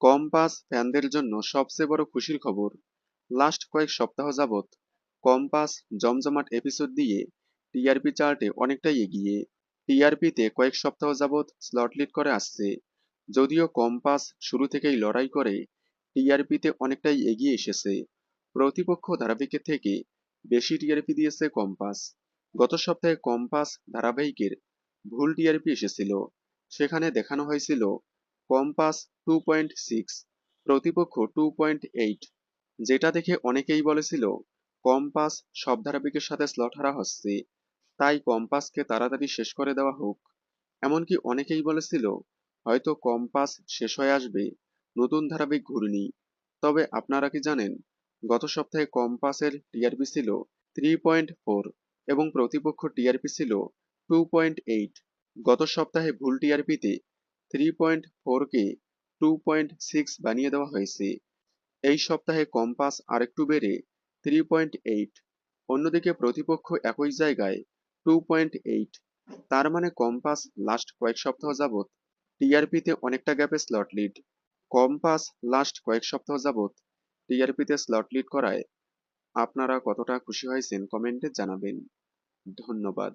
Compass ফ্যানদের জন্য সবচেয়ে বড় খুশির খবর, লাস্ট কয়েক সপ্তাহ যাবৎ কম্পাস জমজমাট এপিসোড দিয়ে টিআরপি চার্টে অনেকটাই এগিয়ে। টিআরপিতে কয়েক সপ্তাহ যাবৎ স্লট লিড করে আসছে। যদিও কম্পাস শুরু থেকেই লড়াই করে টিআরপিতে অনেকটাই এগিয়ে এসেছে। প্রতিপক্ষ ধারাবাহিকের থেকে বেশি টিআরপি দিয়েছে কম্পাস। গত সপ্তাহে কম্পাস ধারাবাহিকের ভুল টিআরপি এসেছিল। সেখানে দেখানো হয়েছিল কম্পাস 2.6, প্রতিপক্ষ 2.8, যেটা দেখে অনেকেই বলেছিল কম্পাস সব ধারাবাহিকের সাথে স্লট হারা হচ্ছে, তাই কম্পাসকে তাড়াতাড়ি শেষ করে দেওয়া হোক। এমনকি অনেকেই বলেছিল হয়তো কম্পাস শেষ হয়ে আসবে নতুন ধারাবাহিক ঘূর্ণি। তবে আপনারা কি জানেন গত সপ্তাহে কম্পাসের টিআরপি ছিল 3.4 এবং প্রতিপক্ষ টিআরপি ছিল 2.8। গত সপ্তাহে ভুল টিআরপিতে 3.4কে 2.6 বানিয়ে দেওয়া হয়েছে। এই সপ্তাহে কম্পাস আরেকটু বেড়ে 3.8, অন্যদিকে প্রতিপক্ষ একই জায়গায় 2.8। তার মানে কম্পাস লাস্ট কয়েক সপ্তাহ যাবৎ টিআরপিতে অনেকটা গ্যাপে স্লট লিড। কম্পাস লাস্ট কয়েক সপ্তাহ যাবৎ টিআরপিতে স্লট লিড করায় আপনারা কতটা খুশি হয়েছেন কমেন্টে জানাবেন। ধন্যবাদ।